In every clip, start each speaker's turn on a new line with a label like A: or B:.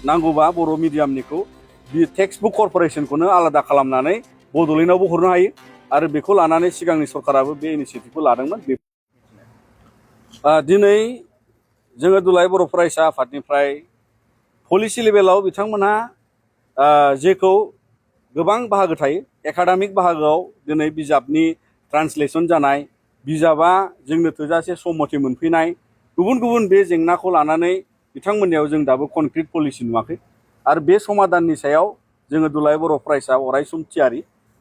A: नांगौबा बर' मिडियामनिखौ बे टेक्सटबुक कर्प'रेसनखौनो आलादा खालामनानै बड'लेण्डआवबो हरनो हायो आरो बेखौ लानानै सिगांनि सरकाराबो बे इनिसियेटिभखौ लादोंमोन। दिनै जोङो दुलाराय बर' फरायसा आफादनिफ्राय पलिसि लेभेलाव बिथांमोनहा जेखौ गोबां बाहागो थायो एकाडेमिक बाहागोआव दिनै बिजाबनि ट्रान्सलेसन जानाय बिजाबा जोंनो थोजासे सम मथे मोनफैनाय गुबुन गुबुन बे जेंनाखौ लानानै बिथांमोननियाव जों दाबो कनक्रिट पलिसि नुवाखै आरो बे समाधाननि सायाव जोङो दुलाराय बर' फरायसा अरायसम थियारि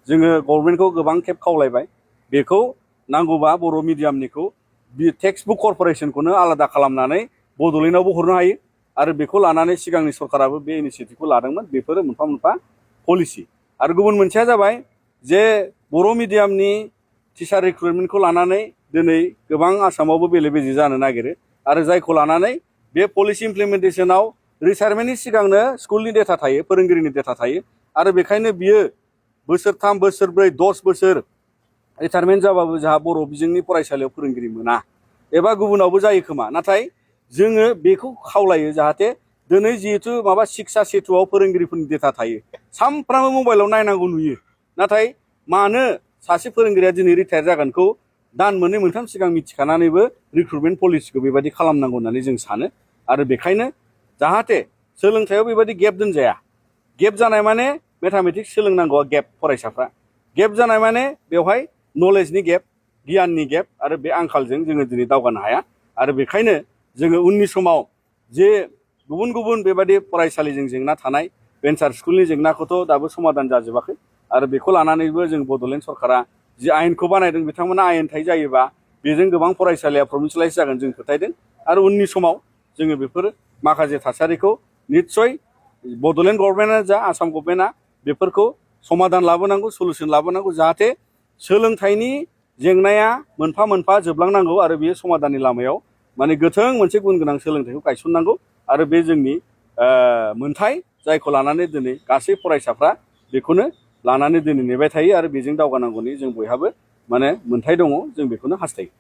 A: जोङो गभर्नमेन्टखौ गोबां खेब खावलायबाय बेखौ नांगौबा बर' मिडियामनिखौ बे टेक्सटबुक कर्प'रेसनखौनो आलादा खालामनानै बड'लेण्डआवबो हरनो हायो आरो बेखौ लानानै सिगांनि सरकाराबो बे इनिसियेटिभखौ लादोंमोन। बेफोरो मोनफा मोनफा पलिसि आरो गुबुन मोनसेया जाबाय जे बर' मिडियामनि टिचार रिक्रुटमेन्टखौ लानानै दिनै गोबां आसामावबो बेले बेजे जानो नागिरो आरो जायखौ लानानै बे पलिसि इमप्लिमेन्टेसनाव रिटायारमेन्टनि सिगांनो स्कुलनि डेटा थायो फोरोंगिरिनि डेटा थायो आरो बेखायनो बियो बोसोरथाम बोसोरब्रै 10 बोसोर रिटायारमेन्ट जाबाबो जोंहा बर' बिजोंनि फरायसालियाव फोरोंगिरि मोना एबा गुबुनावबो जायो खोमा नाथाय जोङो बेखौ खावलायो जाहाथे दिनै जिहेतु माबा शिक्षा सेतुआव फोरोंगिरिफोरनि डेटा थायो सानफ्रामबो मबाइलाव नायनांगौ नुयो नाथाय मानो सासे फोरोंगिरिया दिनै रिटायार जागोनखौ दान मोननै मोनथाम सिगां मिथिखानानैबो रिक्रुटमेन्ट पलिसिखौ बेबायदि खालामनांगौ होननानै जों सानो आरो बेखायनो जाहाथे सोलोंथायाव बेबायदि गेप दोनजाया गेप जानाय माने मेथामेटिक्स सोलोंनांगौआ गेप फरायसाफ्रा गेप जानाय माने बेवहाय नलेजनि गेप गियाननि गेप आरो बे आंखालजों जोङो दिनै दावगानो हाया आरो बेखायनो जोङो उननि समाव जे गुबुन गुबुन बेबायदि फरायसालिजों जेंना थानाय भेन्सार स्कुलनि जेंनाखौथ' दाबो समाधान जाजोबाखै आरो बेखौ लानानैबो जों बड'लेण्ड सरकारा जि आयेनखौ बानायदों बिथांमोना आयेन थाइ जायोबा बेजों गोबां फरायसालिया प्रभिन्सियेलाइज जागोन जों फोथायदों आरो उननि समाव जोङो बेफोर माखासे थासारिखौ निस्सय बड'लेण्ड गभर्नमेन्टआ जा आसाम गभर्नमेन्टआ बेफोरखौ समाधान लाबोनांगौ सलुसन लाबोनांगौ जाहाथे सोलोंथाइनि जेंनाया मोनफा मोनफा जोबलांनांगौ आरो बेयो समाधाननि लामायाव माने गोथों मोनसे गुन गोनां सोलोंथाइखौ गायसननांगौ आरो बे जोंनि मोन्थाय जायखौ लानानै दिनै गासै फरायसाफ्रा बेखौनो लानानै दिनै नेबाय थायो आरो बेजों दावगानांगौनि जों बयहाबो माने मोन्थाय दङ जों बेखौनो हास्थायो।